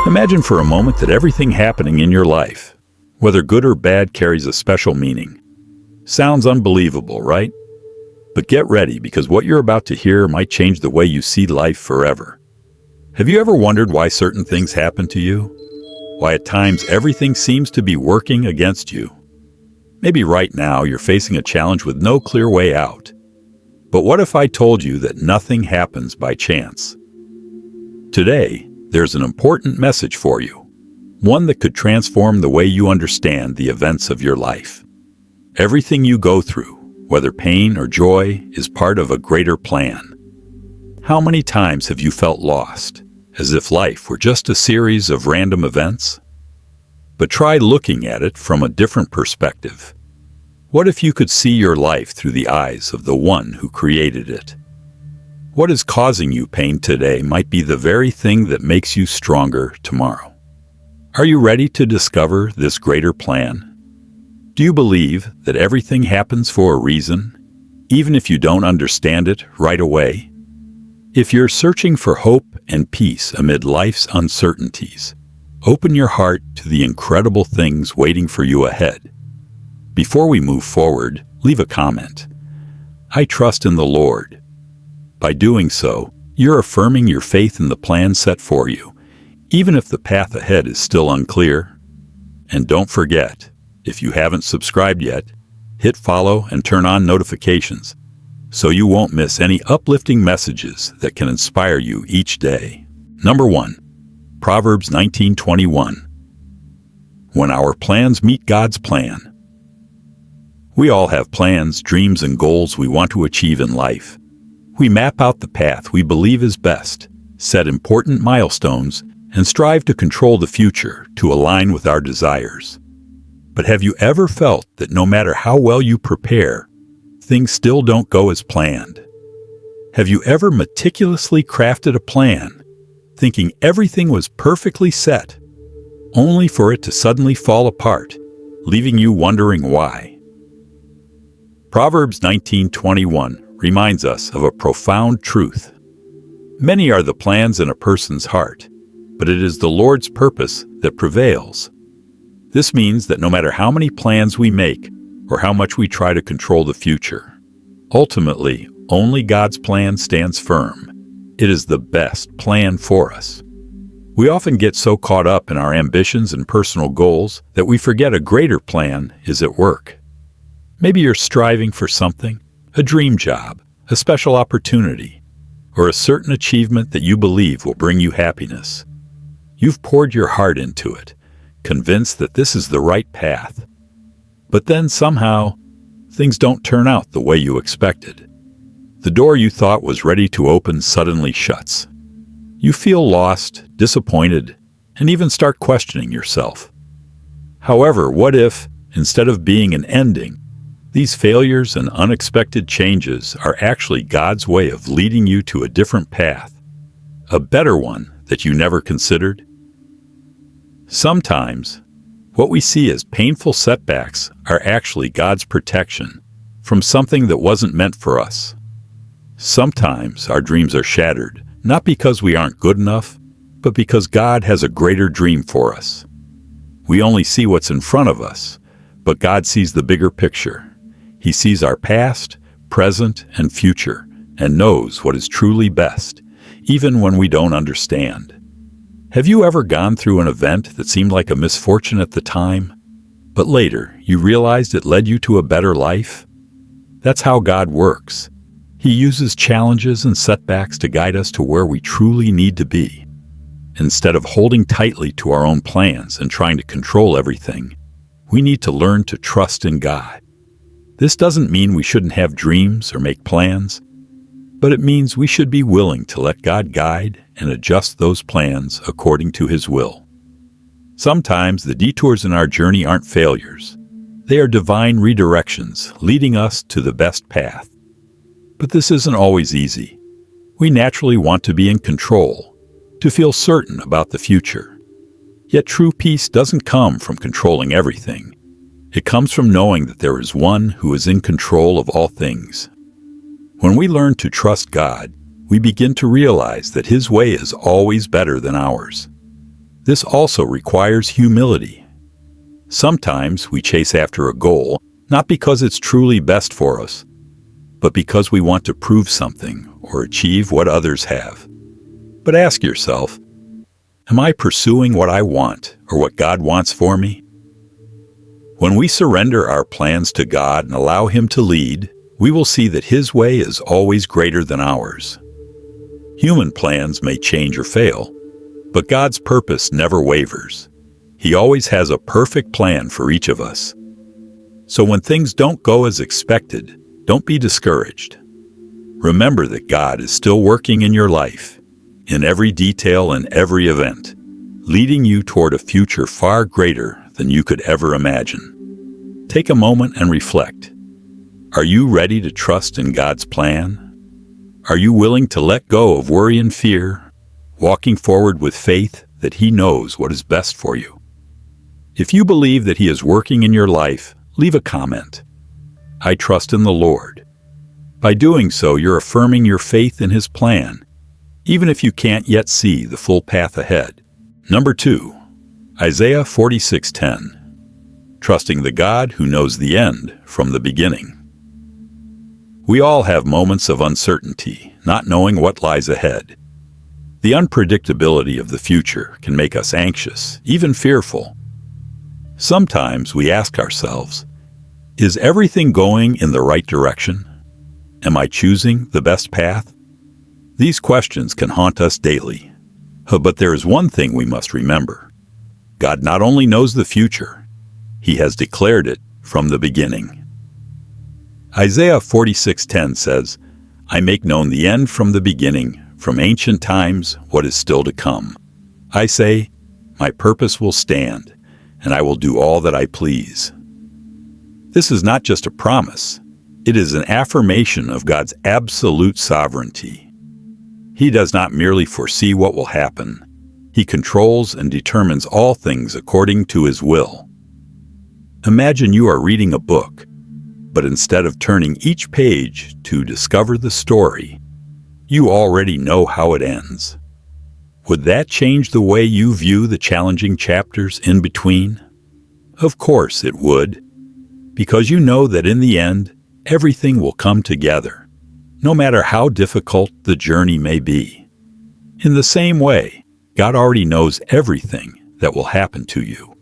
Imagine for a moment that everything happening in your life, whether good or bad, carries a special meaning. Sounds unbelievable, right? But get ready, because what you're about to hear might change the way you see life forever. Have you ever wondered why certain things happen to you? Why at times everything seems to be working against you? Maybe right now you're facing a challenge with no clear way out. But what if I told you that nothing happens by chance? Today, there's an important message for you, one that could transform the way you understand the events of your life. Everything you go through, whether pain or joy, is part of a greater plan. How many times have you felt lost, as if life were just a series of random events? But try looking at it from a different perspective. What if you could see your life through the eyes of the one who created it? What is causing you pain today might be the very thing that makes you stronger tomorrow. Are you ready to discover this greater plan? Do you believe that everything happens for a reason, even if you don't understand it right away? If you're searching for hope and peace amid life's uncertainties, open your heart to the incredible things waiting for you ahead. Before we move forward, leave a comment. I trust in the Lord. By doing so, you're affirming your faith in the plan set for you, even if the path ahead is still unclear. And don't forget, if you haven't subscribed yet, hit follow and turn on notifications so you won't miss any uplifting messages that can inspire you each day. Number 1. Proverbs 19:21. When our plans meet God's plan. We all have plans, dreams, and goals we want to achieve in life. We map out the path we believe is best, set important milestones, and strive to control the future to align with our desires. But have you ever felt that no matter how well you prepare, things still don't go as planned? Have you ever meticulously crafted a plan, thinking everything was perfectly set, only for it to suddenly fall apart, leaving you wondering why? Proverbs 19:21 reminds us of a profound truth. Many are the plans in a person's heart, but it is the Lord's purpose that prevails. This means that no matter how many plans we make or how much we try to control the future, ultimately, only God's plan stands firm. It is the best plan for us. We often get so caught up in our ambitions and personal goals that we forget a greater plan is at work. Maybe you're striving for something, a dream job, a special opportunity, or a certain achievement that you believe will bring you happiness. You've poured your heart into it, convinced that this is the right path. But then somehow, things don't turn out the way you expected. The door you thought was ready to open suddenly shuts. You feel lost, disappointed, and even start questioning yourself. However, what if, instead of being an ending, these failures and unexpected changes are actually God's way of leading you to a different path, a better one that you never considered? Sometimes, what we see as painful setbacks are actually God's protection from something that wasn't meant for us. Sometimes our dreams are shattered, not because we aren't good enough, but because God has a greater dream for us. We only see what's in front of us, but God sees the bigger picture. He sees our past, present, and future, and knows what is truly best, even when we don't understand. Have you ever gone through an event that seemed like a misfortune at the time, but later you realized it led you to a better life? That's how God works. He uses challenges and setbacks to guide us to where we truly need to be. Instead of holding tightly to our own plans and trying to control everything, we need to learn to trust in God. This doesn't mean we shouldn't have dreams or make plans, but it means we should be willing to let God guide and adjust those plans according to His will. Sometimes the detours in our journey aren't failures. They are divine redirections leading us to the best path. But this isn't always easy. We naturally want to be in control, to feel certain about the future. Yet true peace doesn't come from controlling everything. It comes from knowing that there is one who is in control of all things. When we learn to trust God, we begin to realize that His way is always better than ours. This also requires humility. Sometimes we chase after a goal, not because it's truly best for us, but because we want to prove something or achieve what others have. But ask yourself, am I pursuing what I want or what God wants for me? When we surrender our plans to God and allow Him to lead, we will see that His way is always greater than ours. Human plans may change or fail, but God's purpose never wavers. He always has a perfect plan for each of us. So when things don't go as expected, don't be discouraged. Remember that God is still working in your life, in every detail and every event, leading you toward a future far greater than you could ever imagine. Take a moment and reflect. Are you ready to trust in God's plan? Are you willing to let go of worry and fear, walking forward with faith that He knows what is best for you? If you believe that He is working in your life, leave a comment. I trust in the Lord. By doing so, you're affirming your faith in His plan, even if you can't yet see the full path ahead. Number 2, Isaiah 46:10. Trusting the God who knows the end from the beginning. We all have moments of uncertainty, not knowing what lies ahead. The unpredictability of the future can make us anxious, even fearful. Sometimes we ask ourselves, is everything going in the right direction? Am I choosing the best path? These questions can haunt us daily. But there is one thing we must remember. God not only knows the future, He has declared it from the beginning. Isaiah 46:10 says, I make known the end from the beginning, from ancient times what is still to come. I say, my purpose will stand, and I will do all that I please. This is not just a promise. It is an affirmation of God's absolute sovereignty. He does not merely foresee what will happen. He controls and determines all things according to His will. Imagine you are reading a book, but instead of turning each page to discover the story, you already know how it ends. Would that change the way you view the challenging chapters in between? Of course it would, because you know that in the end, everything will come together, no matter how difficult the journey may be. In the same way, God already knows everything that will happen to you.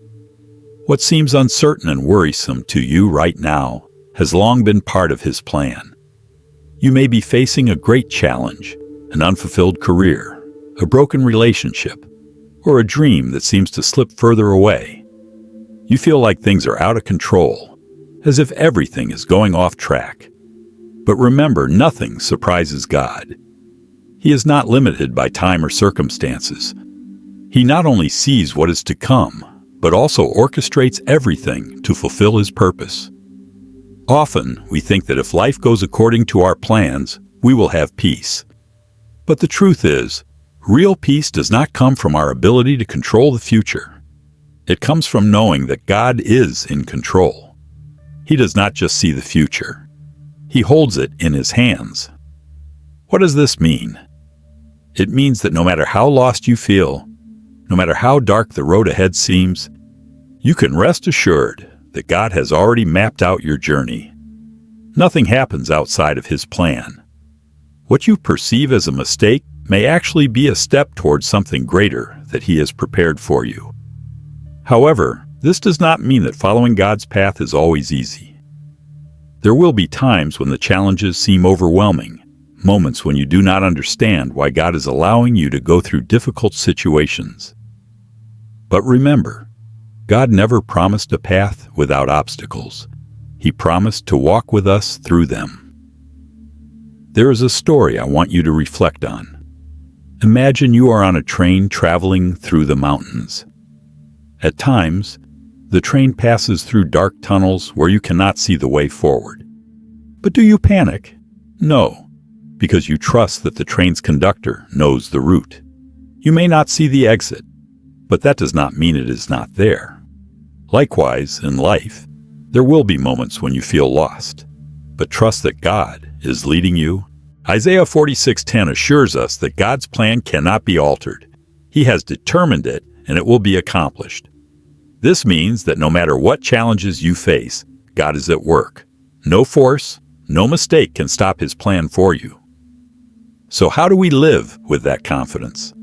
What seems uncertain and worrisome to you right now has long been part of His plan. You may be facing a great challenge, an unfulfilled career, a broken relationship, or a dream that seems to slip further away. You feel like things are out of control, as if everything is going off track. But remember, nothing surprises God. He is not limited by time or circumstances. He not only sees what is to come, but also orchestrates everything to fulfill His purpose. Often, we think that if life goes according to our plans, we will have peace. But the truth is, real peace does not come from our ability to control the future. It comes from knowing that God is in control. He does not just see the future. He holds it in His hands. What does this mean? It means that no matter how lost you feel, no matter how dark the road ahead seems, you can rest assured that God has already mapped out your journey. Nothing happens outside of His plan. What you perceive as a mistake may actually be a step towards something greater that He has prepared for you. However, this does not mean that following God's path is always easy. There will be times when the challenges seem overwhelming, moments when you do not understand why God is allowing you to go through difficult situations. But remember, God never promised a path without obstacles. He promised to walk with us through them. There is a story I want you to reflect on. Imagine you are on a train traveling through the mountains. At times, the train passes through dark tunnels where you cannot see the way forward. But do you panic? No, because you trust that the train's conductor knows the route. You may not see the exit, but that does not mean it is not there. Likewise, in life, there will be moments when you feel lost, but trust that God is leading you. Isaiah 46:10 assures us that God's plan cannot be altered. He has determined it, and it will be accomplished. This means that no matter what challenges you face, God is at work. No force, no mistake can stop His plan for you. So how do we live with that confidence?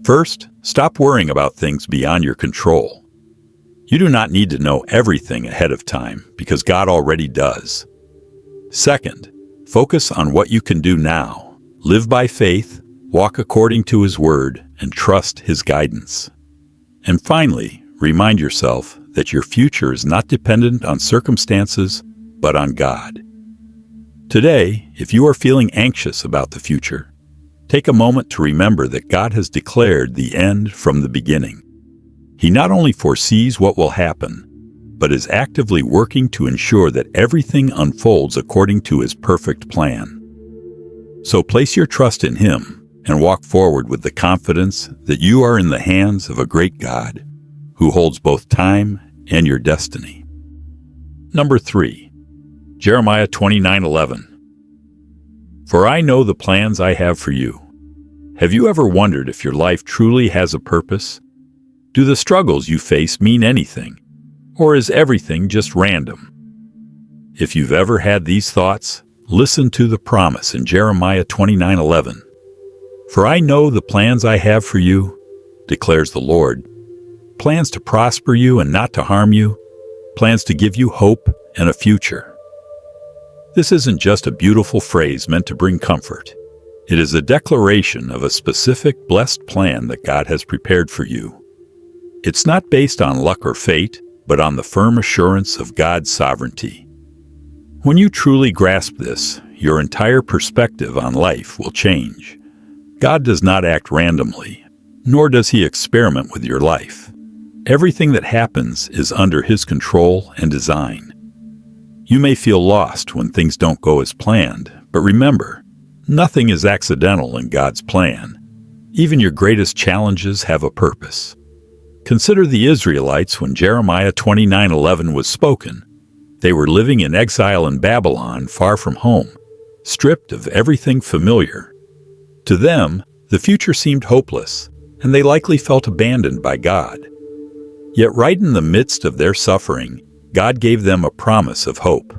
First, stop worrying about things beyond your control. You do not need to know everything ahead of time because God already does. Second, focus on what you can do now. Live by faith, walk according to His word, and trust His guidance. And finally, remind yourself that your future is not dependent on circumstances, but on God. Today, if you are feeling anxious about the future, take a moment to remember that God has declared the end from the beginning. He not only foresees what will happen, but is actively working to ensure that everything unfolds according to His perfect plan. So place your trust in Him and walk forward with the confidence that you are in the hands of a great God who holds both time and your destiny. Number 3, Jeremiah 29:11. For I know the plans I have for you. Have you ever wondered if your life truly has a purpose? Do the struggles you face mean anything? Or is everything just random? If you've ever had these thoughts, listen to the promise in Jeremiah 29:11. For I know the plans I have for you, declares the Lord, plans to prosper you and not to harm you, plans to give you hope and a future. This isn't just a beautiful phrase meant to bring comfort. It is a declaration of a specific blessed plan that God has prepared for you. It's not based on luck or fate, but on the firm assurance of God's sovereignty. When you truly grasp this, your entire perspective on life will change. God does not act randomly, nor does He experiment with your life. Everything that happens is under His control and design. You may feel lost when things don't go as planned, but remember, nothing is accidental in God's plan. Even your greatest challenges have a purpose. Consider the Israelites when Jeremiah 29:11 was spoken. They were living in exile in Babylon, far from home, stripped of everything familiar. To them, the future seemed hopeless, and they likely felt abandoned by God. Yet right in the midst of their suffering, God gave them a promise of hope.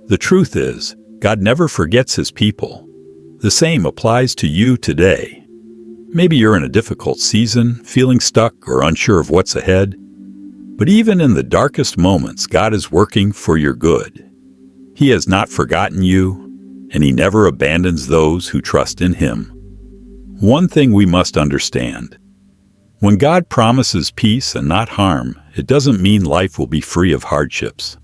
The truth is, God never forgets His people. The same applies to you today. Maybe you're in a difficult season, feeling stuck or unsure of what's ahead. But even in the darkest moments, God is working for your good. He has not forgotten you, and He never abandons those who trust in Him. One thing we must understand: when God promises peace and not harm, it doesn't mean life will be free of hardships.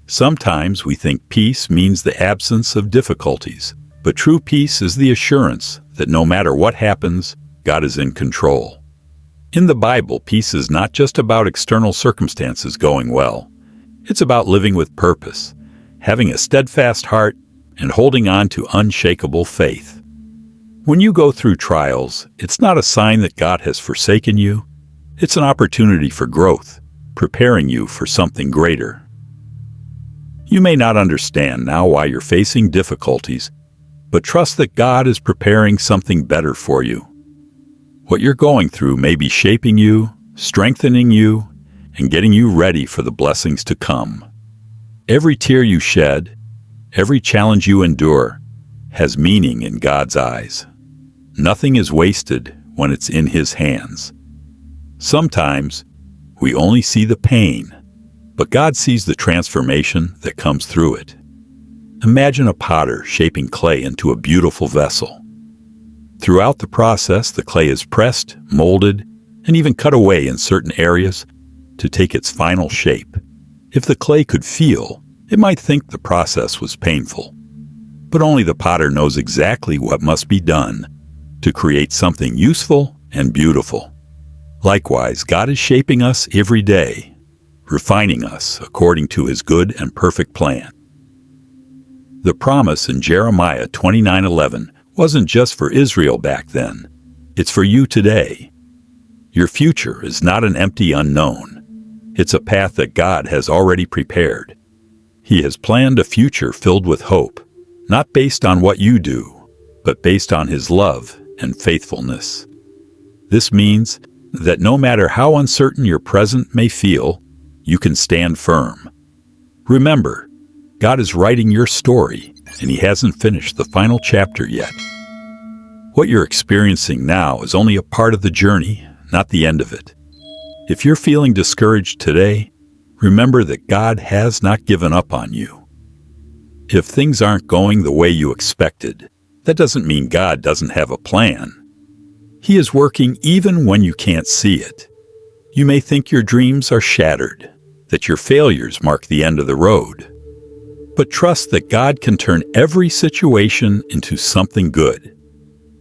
Sometimes we think peace means the absence of difficulties, but true peace is the assurance that no matter what happens, God is in control. In the Bible, peace is not just about external circumstances going well. It's about living with purpose, having a steadfast heart, and holding on to unshakable faith. When you go through trials, it's not a sign that God has forsaken you. It's an opportunity for growth, preparing you for something greater. You may not understand now why you're facing difficulties, but trust that God is preparing something better for you. What you're going through may be shaping you, strengthening you, and getting you ready for the blessings to come. Every tear you shed, every challenge you endure, has meaning in God's eyes. Nothing is wasted when it's in His hands. Sometimes we only see the pain, but God sees the transformation that comes through it. Imagine a potter shaping clay into a beautiful vessel. Throughout the process, the clay is pressed, molded, and even cut away in certain areas to take its final shape. If the clay could feel, it might think the process was painful. But only the potter knows exactly what must be done to create something useful and beautiful. Likewise, God is shaping us every day, refining us according to His good and perfect plan. The promise in Jeremiah 29:11 wasn't just for Israel back then. It's for you today. Your future is not an empty unknown. It's a path that God has already prepared. He has planned a future filled with hope, not based on what you do, but based on His love and faithfulness. This means that no matter how uncertain your present may feel, you can stand firm. Remember, God is writing your story, and He hasn't finished the final chapter yet. What you're experiencing now is only a part of the journey, not the end of it. If you're feeling discouraged today, remember that God has not given up on you. If things aren't going the way you expected, that doesn't mean God doesn't have a plan. He is working even when you can't see it. You may think your dreams are shattered, that your failures mark the end of the road. But trust that God can turn every situation into something good.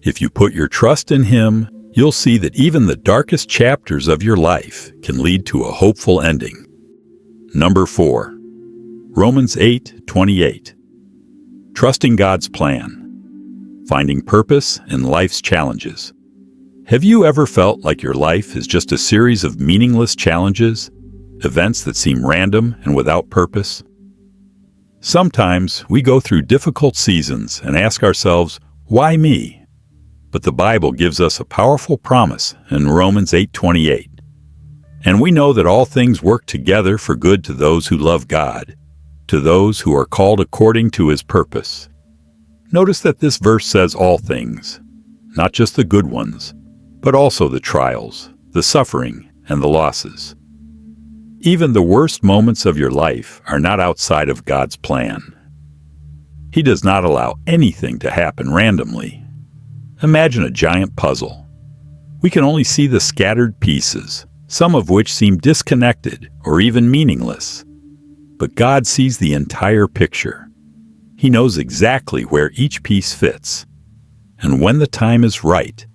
If you put your trust in Him, you'll see that even the darkest chapters of your life can lead to a hopeful ending. Number 4. Romans 8:28. Trusting God's plan. Finding purpose in life's challenges. Have you ever felt like your life is just a series of meaningless challenges, events that seem random and without purpose? Sometimes we go through difficult seasons and ask ourselves, why me? But the Bible gives us a powerful promise in Romans 8:28. And we know that all things work together for good to those who love God, to those who are called according to His purpose. Notice that this verse says all things, not just the good ones, but also the trials, the suffering, and the losses. Even the worst moments of your life are not outside of God's plan. He does not allow anything to happen randomly. Imagine a giant puzzle. We can only see the scattered pieces, some of which seem disconnected or even meaningless. But God sees the entire picture. He knows exactly where each piece fits. And when the time is right,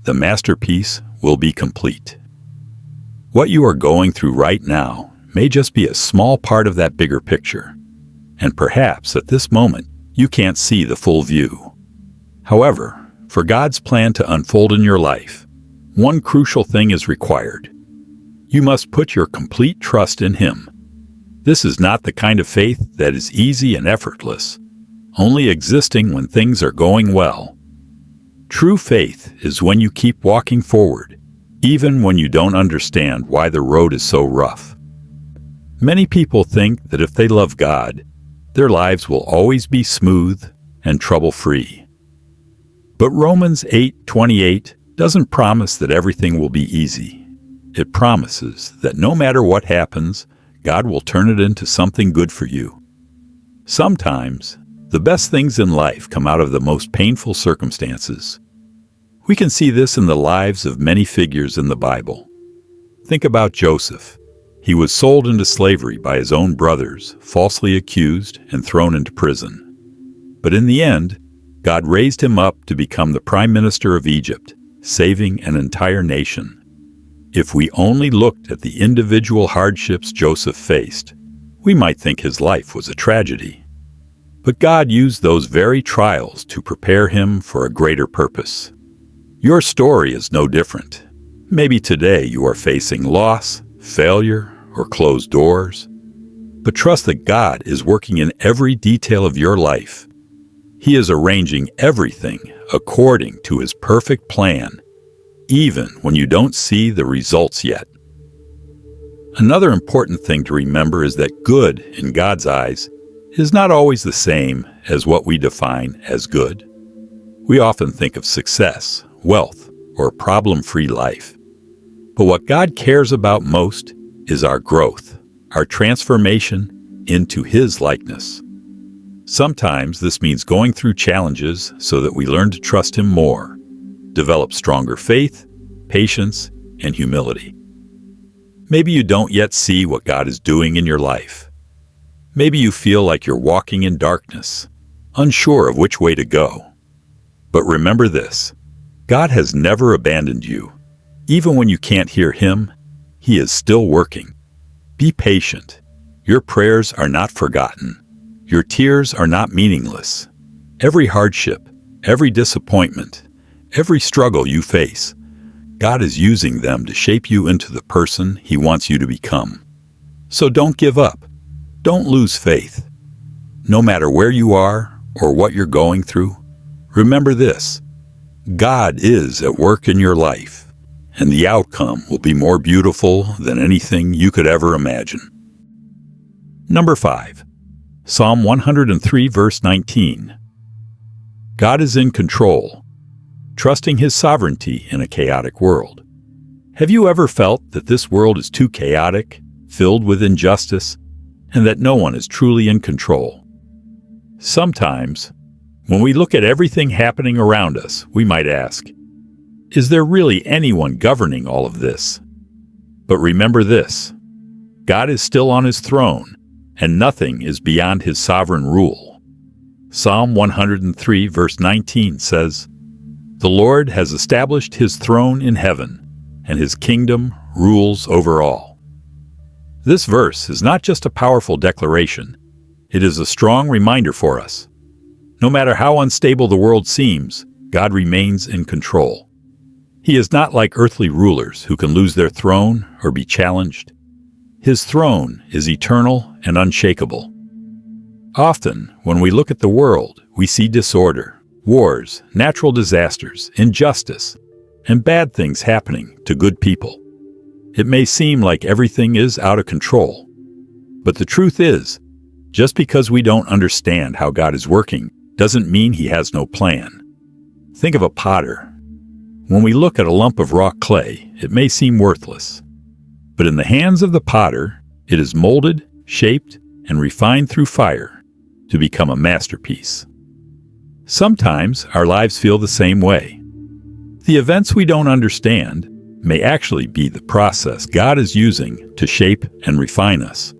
the masterpiece will be complete. What you are going through right now may just be a small part of that bigger picture. And perhaps at this moment, you can't see the full view. However, for God's plan to unfold in your life, one crucial thing is required. You must put your complete trust in Him. This is not the kind of faith that is easy and effortless, only existing when things are going well. True faith is when you keep walking forward, even when you don't understand why the road is so rough. Many people think that if they love God, their lives will always be smooth and trouble-free. But Romans 8:28 doesn't promise that everything will be easy. It promises that no matter what happens, God will turn it into something good for you. Sometimes, the best things in life come out of the most painful circumstances. We can see this in the lives of many figures in the Bible. Think about Joseph. He was sold into slavery by his own brothers, falsely accused and thrown into prison. But in the end, God raised him up to become the prime minister of Egypt, saving an entire nation. If we only looked at the individual hardships Joseph faced, we might think his life was a tragedy. But God used those very trials to prepare him for a greater purpose. Your story is no different. Maybe today you are facing loss, failure, or closed doors. But trust that God is working in every detail of your life. He is arranging everything according to His perfect plan, even when you don't see the results yet. Another important thing to remember is that good in God's eyes is not always the same as what we define as good. We often think of success, wealth, or a problem-free life. But what God cares about most is our growth, our transformation into His likeness. Sometimes this means going through challenges so that we learn to trust Him more, develop stronger faith, patience, and humility. Maybe you don't yet see what God is doing in your life. Maybe you feel like you're walking in darkness, unsure of which way to go. But remember this, God has never abandoned you. Even when you can't hear Him, He is still working. Be patient. Your prayers are not forgotten. Your tears are not meaningless. Every hardship, every disappointment, every struggle you face, God is using them to shape you into the person He wants you to become. So don't give up. Don't lose faith. No matter where you are or what you're going through, remember this: God is at work in your life, and the outcome will be more beautiful than anything you could ever imagine. Number 5. Psalm 103, verse 19. God is in control, trusting His sovereignty in a chaotic world. Have you ever felt that this world is too chaotic, filled with injustice, and that no one is truly in control? Sometimes, when we look at everything happening around us, we might ask, is there really anyone governing all of this? But remember this: God is still on His throne, and nothing is beyond His sovereign rule. Psalm 103, verse 19 says, "The Lord has established His throne in heaven, and His kingdom rules over all." This verse is not just a powerful declaration, it is a strong reminder for us. No matter how unstable the world seems, God remains in control. He is not like earthly rulers who can lose their throne or be challenged. His throne is eternal and unshakable. Often, when we look at the world, we see disorder, wars, natural disasters, injustice, and bad things happening to good people. It may seem like everything is out of control, but the truth is, just because we don't understand how God is working doesn't mean He has no plan. Think of a potter. When we look at a lump of raw clay, it may seem worthless. But in the hands of the potter, it is molded, shaped, and refined through fire to become a masterpiece. Sometimes our lives feel the same way. The events we don't understand may actually be the process God is using to shape and refine us.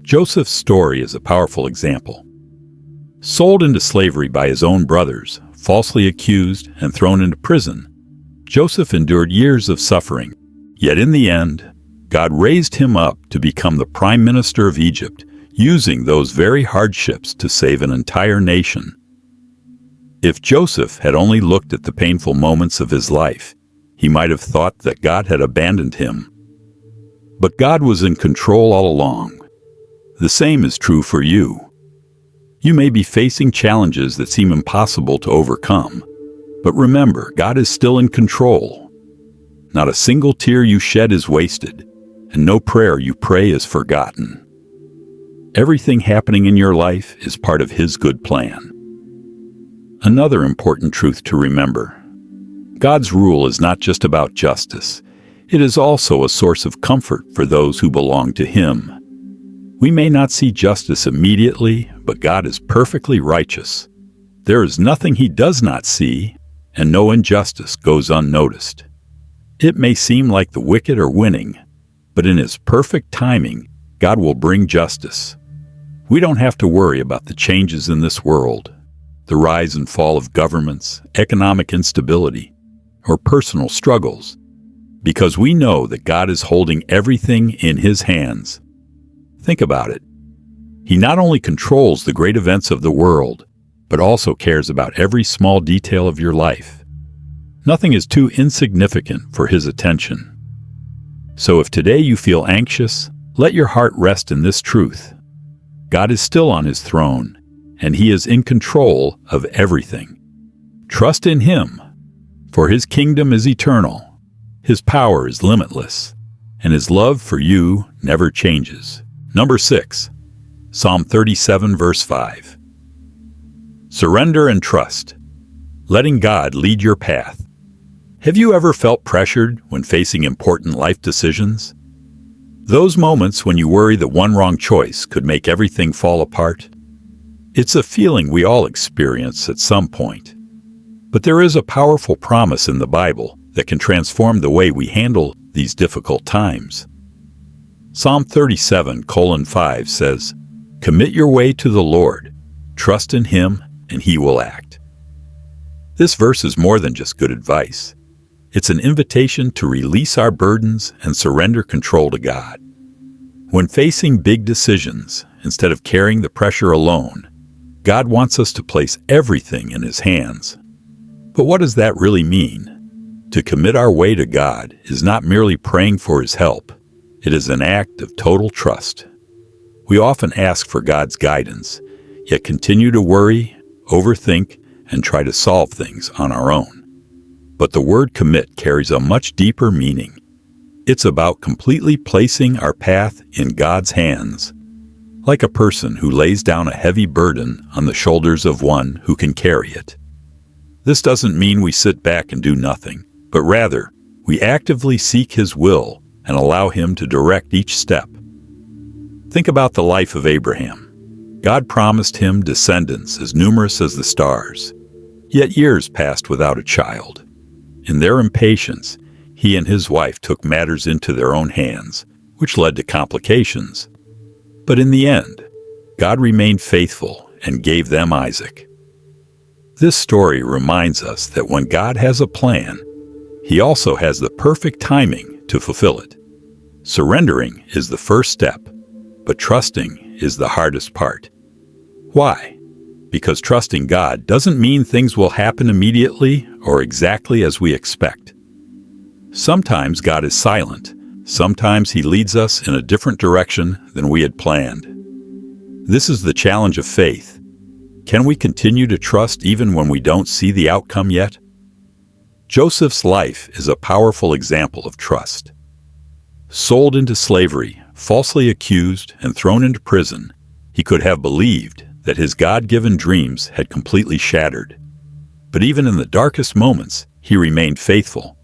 Joseph's story is a powerful example. Sold into slavery by his own brothers, falsely accused and thrown into prison, Joseph endured years of suffering. Yet in the end, God raised him up to become the prime minister of Egypt, using those very hardships to save an entire nation. If Joseph had only looked at the painful moments of his life, he might have thought that God had abandoned him. But God was in control all along. The same is true for you. You may be facing challenges that seem impossible to overcome, but remember, God is still in control. Not a single tear you shed is wasted, and no prayer you pray is forgotten. Everything happening in your life is part of His good plan. Another important truth to remember: God's rule is not just about justice. It is also a source of comfort for those who belong to Him. We may not see justice immediately, but God is perfectly righteous. There is nothing He does not see, and no injustice goes unnoticed. It may seem like the wicked are winning, but in His perfect timing, God will bring justice. We don't have to worry about the changes in this world, the rise and fall of governments, economic instability, or personal struggles, because we know that God is holding everything in His hands. Think about it. He not only controls the great events of the world, but also cares about every small detail of your life. Nothing is too insignificant for His attention. So if today you feel anxious, let your heart rest in this truth. God is still on His throne, and He is in control of everything. Trust in Him, for His kingdom is eternal, His power is limitless, and His love for you never changes. Number 6. Psalm 37, verse 5. Surrender and trust, letting God lead your path. Have you ever felt pressured when facing important life decisions? Those moments when you worry that one wrong choice could make everything fall apart? It's a feeling we all experience at some point. But there is a powerful promise in the Bible that can transform the way we handle these difficult times. Psalm 37:5 says, "Commit your way to the Lord, trust in Him, and He will act." This verse is more than just good advice. It's an invitation to release our burdens and surrender control to God. When facing big decisions, instead of carrying the pressure alone, God wants us to place everything in His hands. But what does that really mean? To commit our way to God is not merely praying for His help. It is an act of total trust. We often ask for God's guidance, yet continue to worry, overthink, and try to solve things on our own. But the word commit carries a much deeper meaning. It's about completely placing our path in God's hands, like a person who lays down a heavy burden on the shoulders of one who can carry it. This doesn't mean we sit back and do nothing, but rather, we actively seek His will and allow Him to direct each step. Think about the life of Abraham. God promised him descendants as numerous as the stars, yet years passed without a child. In their impatience, he and his wife took matters into their own hands, which led to complications. But in the end, God remained faithful and gave them Isaac. This story reminds us that when God has a plan, He also has the perfect timing to fulfill it. Surrendering is the first step, but trusting is the hardest part. Why? Because trusting God doesn't mean things will happen immediately or exactly as we expect. Sometimes God is silent. Sometimes He leads us in a different direction than we had planned. This is the challenge of faith. Can we continue to trust even when we don't see the outcome yet? Joseph's life is a powerful example of trust. Sold into slavery, falsely accused, and thrown into prison, he could have believed that his God-given dreams had completely shattered. But even in the darkest moments, he remained faithful.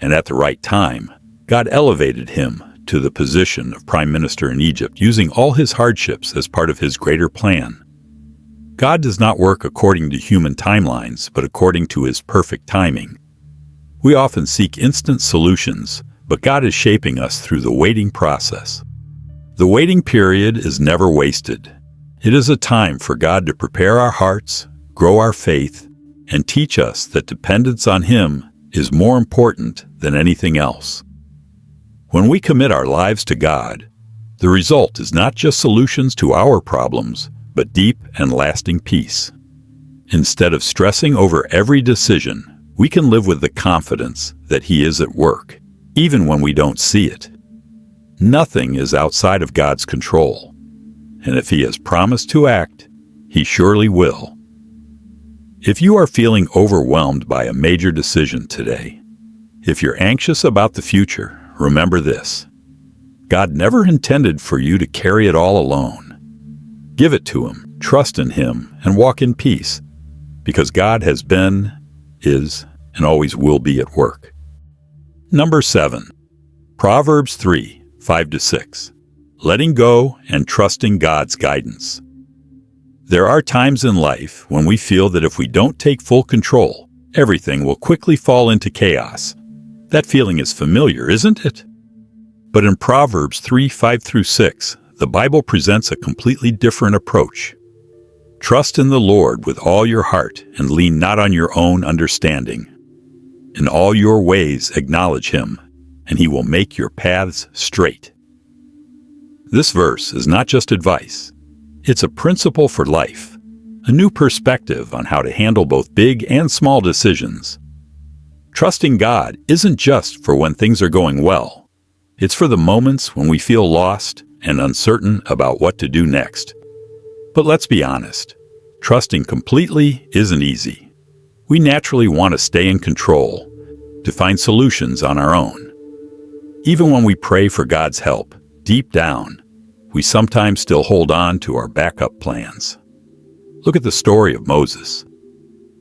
And at the right time, God elevated him to the position of prime minister in Egypt, using all his hardships as part of His greater plan. God does not work according to human timelines, but according to His perfect timing. We often seek instant solutions, but God is shaping us through the waiting process. The waiting period is never wasted. It is a time for God to prepare our hearts, grow our faith, and teach us that dependence on Him is more important than anything else. When we commit our lives to God, the result is not just solutions to our problems, but deep and lasting peace. Instead of stressing over every decision, we can live with the confidence that He is at work, even when we don't see it. Nothing is outside of God's control. And if He has promised to act, He surely will. If you are feeling overwhelmed by a major decision today, if you're anxious about the future, remember this: God never intended for you to carry it all alone. Give it to Him, trust in Him, and walk in peace, because God has been, is, and always will be at work. Number 7. Proverbs 3, 5-6. Letting go and trusting God's guidance. There are times in life when we feel that if we don't take full control, everything will quickly fall into chaos. That feeling is familiar, isn't it? But in Proverbs 3, 5-6, the Bible presents a completely different approach. Trust in the Lord with all your heart and lean not on your own understanding. In all your ways acknowledge Him, and He will make your paths straight. This verse is not just advice. It's a principle for life, a new perspective on how to handle both big and small decisions. Trusting God isn't just for when things are going well. It's for the moments when we feel lost and uncertain about what to do next. But let's be honest, trusting completely isn't easy. We naturally want to stay in control, to find solutions on our own. Even when we pray for God's help, deep down, we sometimes still hold on to our backup plans. Look at the story of Moses.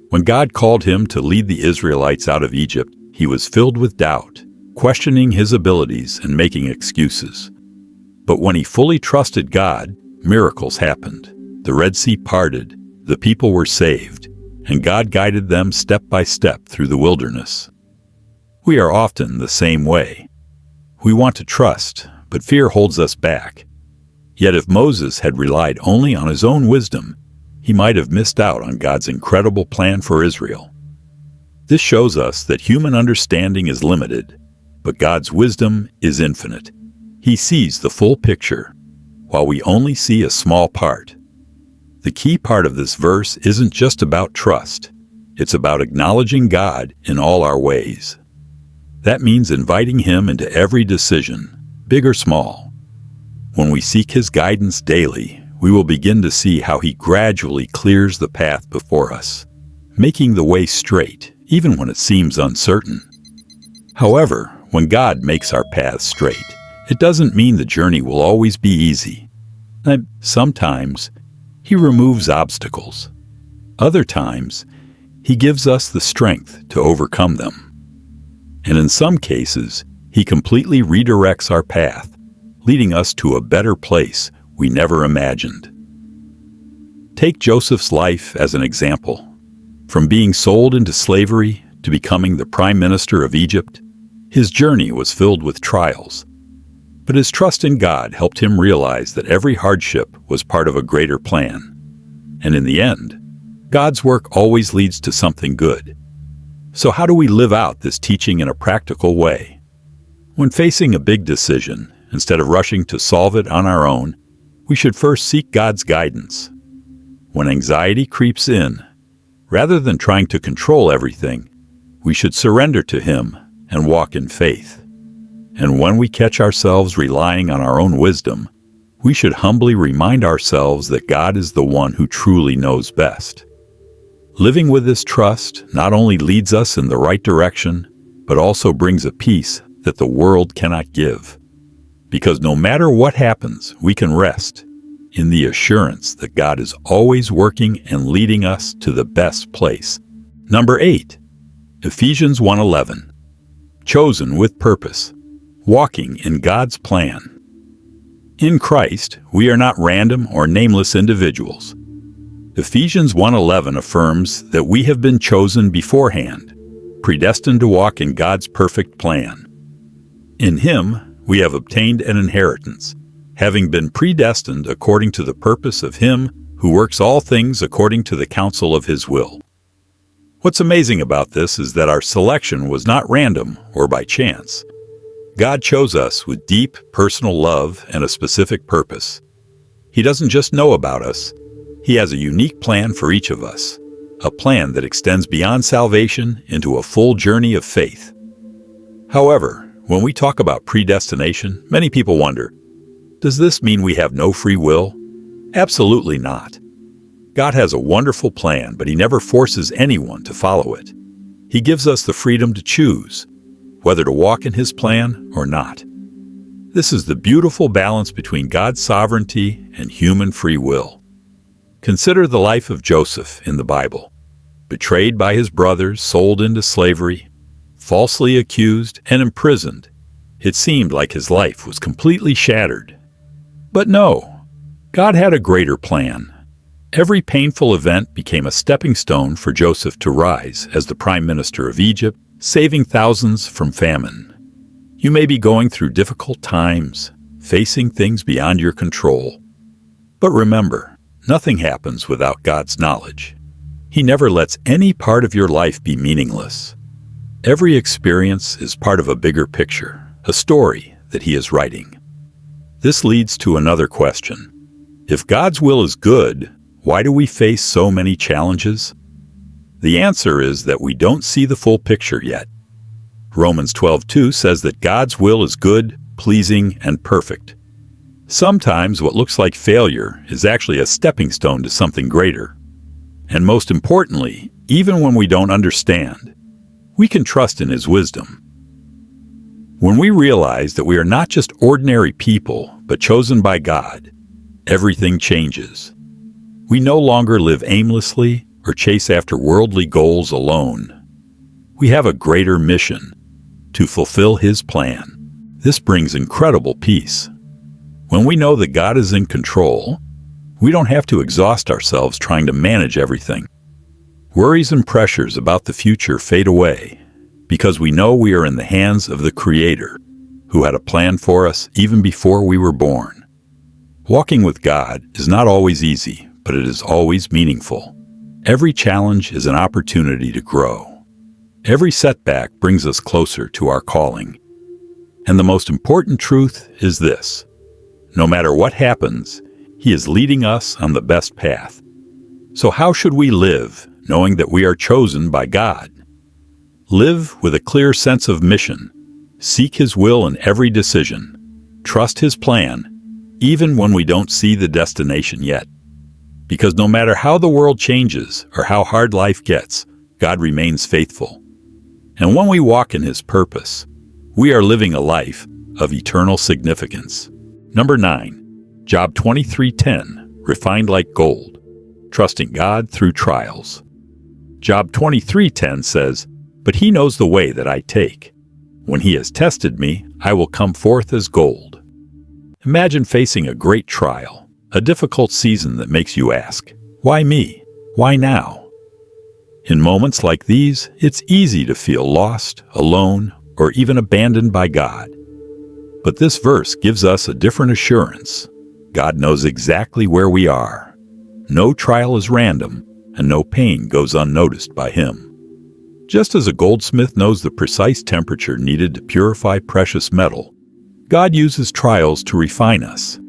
When God called him to lead the Israelites out of Egypt, he was filled with doubt, questioning his abilities and making excuses. But when he fully trusted God, miracles happened. The Red Sea parted, the people were saved, and God guided them step by step through the wilderness. We are often the same way. We want to trust, but fear holds us back. Yet if Moses had relied only on his own wisdom, he might have missed out on God's incredible plan for Israel. This shows us that human understanding is limited, but God's wisdom is infinite. He sees the full picture, while we only see a small part. The key part of this verse isn't just about trust. It's about acknowledging God in all our ways. That means inviting Him into every decision, big or small. When we seek His guidance daily, we will begin to see how He gradually clears the path before us, making the way straight, even when it seems uncertain. However, when God makes our paths straight, it doesn't mean the journey will always be easy. And sometimes, He removes obstacles. Other times, He gives us the strength to overcome them. And in some cases, He completely redirects our path, leading us to a better place we never imagined. Take Joseph's life as an example. From being sold into slavery to becoming the prime minister of Egypt, his journey was filled with trials. But his trust in God helped him realize that every hardship was part of a greater plan. And in the end, God's work always leads to something good. So how do we live out this teaching in a practical way? When facing a big decision, instead of rushing to solve it on our own, we should first seek God's guidance. When anxiety creeps in, rather than trying to control everything, we should surrender to Him and walk in faith. And when we catch ourselves relying on our own wisdom, we should humbly remind ourselves that God is the one who truly knows best. Living with this trust not only leads us in the right direction, but also brings a peace that the world cannot give. Because no matter what happens, we can rest in the assurance that God is always working and leading us to the best place. Number 8, Ephesians 1:11. Chosen with purpose, walking in God's plan. In Christ, we are not random or nameless individuals. Ephesians 1:11 affirms that we have been chosen beforehand, predestined to walk in God's perfect plan. In Him, we have obtained an inheritance, having been predestined according to the purpose of Him who works all things according to the counsel of His will. What's amazing about this is that our selection was not random or by chance. God chose us with deep personal love and a specific purpose. He doesn't just know about us, He has a unique plan for each of us, a plan that extends beyond salvation into a full journey of faith. However, when we talk about predestination, many people wonder, does this mean we have no free will? Absolutely not. God has a wonderful plan, but He never forces anyone to follow it. He gives us the freedom to choose whether to walk in His plan or not. This is the beautiful balance between God's sovereignty and human free will. Consider the life of Joseph in the Bible. Betrayed by his brothers, sold into slavery, falsely accused and imprisoned, it seemed like his life was completely shattered. But no, God had a greater plan. Every painful event became a stepping stone for Joseph to rise as the prime minister of Egypt, saving thousands from famine. You may be going through difficult times, facing things beyond your control. But remember, nothing happens without God's knowledge. He never lets any part of your life be meaningless. Every experience is part of a bigger picture, a story that He is writing. This leads to another question. If God's will is good, why do we face so many challenges? The answer is that we don't see the full picture yet. Romans 12:2 says that God's will is good, pleasing, and perfect. Sometimes what looks like failure is actually a stepping stone to something greater. And most importantly, even when we don't understand, we can trust in His wisdom. When we realize that we are not just ordinary people, but chosen by God, everything changes. We no longer live aimlessly or chase after worldly goals alone. We have a greater mission, to fulfill His plan. This brings incredible peace. When we know that God is in control, we don't have to exhaust ourselves trying to manage everything. Worries and pressures about the future fade away because we know we are in the hands of the Creator, who had a plan for us even before we were born. Walking with God is not always easy, but it is always meaningful. Every challenge is an opportunity to grow. Every setback brings us closer to our calling. And the most important truth is this: no matter what happens, He is leading us on the best path. So how should we live, knowing that we are chosen by God? Live with a clear sense of mission. Seek His will in every decision. Trust His plan, even when we don't see the destination yet. Because no matter how the world changes or how hard life gets, God remains faithful. And when we walk in His purpose, we are living a life of eternal significance. Number 9, Job 23:10, refined like gold, trusting God through trials. Job 23:10 says, "But He knows the way that I take. When He has tested me, I will come forth as gold." Imagine facing a great trial, a difficult season that makes you ask, "Why me? Why now?" In moments like these, it's easy to feel lost, alone, or even abandoned by God. But this verse gives us a different assurance. God knows exactly where we are. No trial is random, and no pain goes unnoticed by Him. Just as a goldsmith knows the precise temperature needed to purify precious metal, God uses trials to refine us.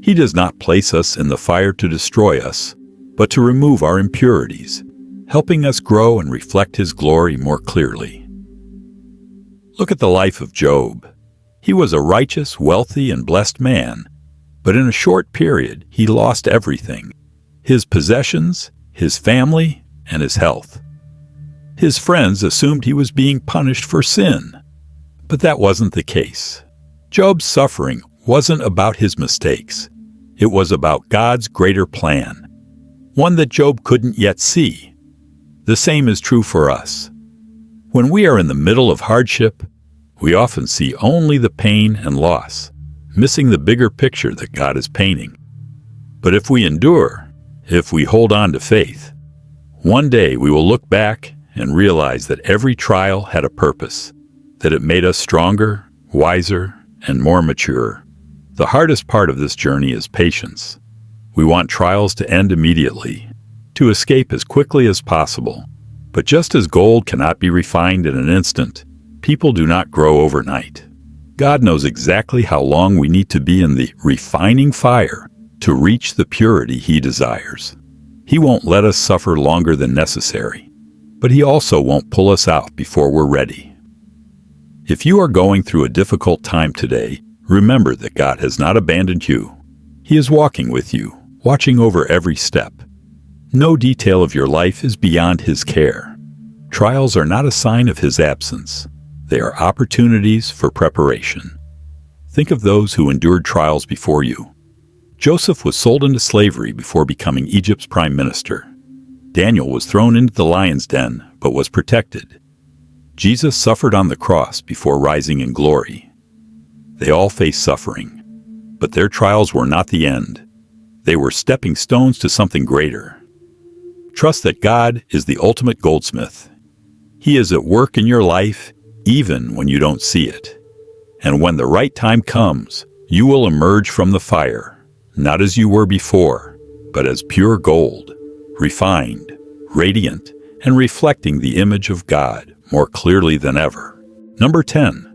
He does not place us in the fire to destroy us, but to remove our impurities, helping us grow and reflect His glory more clearly. Look at the life of Job. He was a righteous, wealthy, and blessed man, but in a short period he lost everything: his possessions, his family, and his health. His friends assumed he was being punished for sin, but that wasn't the case. Job's suffering wasn't about his mistakes. It was about God's greater plan, one that Job couldn't yet see. The same is true for us. When we are in the middle of hardship, we often see only the pain and loss, missing the bigger picture that God is painting. But if we endure, if we hold on to faith, one day we will look back and realize that every trial had a purpose, that it made us stronger, wiser, and more mature. The hardest part of this journey is patience. We want trials to end immediately, to escape as quickly as possible. But just as gold cannot be refined in an instant, people do not grow overnight. God knows exactly how long we need to be in the refining fire to reach the purity He desires. He won't let us suffer longer than necessary, but He also won't pull us out before we're ready. If you are going through a difficult time today, remember that God has not abandoned you. He is walking with you, watching over every step. No detail of your life is beyond His care. Trials are not a sign of His absence. They are opportunities for preparation. Think of those who endured trials before you. Joseph was sold into slavery before becoming Egypt's prime minister. Daniel was thrown into the lion's den, but was protected. Jesus suffered on the cross before rising in glory. They all faced suffering, but their trials were not the end. They were stepping stones to something greater. Trust that God is the ultimate goldsmith. He is at work in your life, even when you don't see it. And when the right time comes, you will emerge from the fire, not as you were before, but as pure gold, refined, radiant, and reflecting the image of God more clearly than ever. Number 10.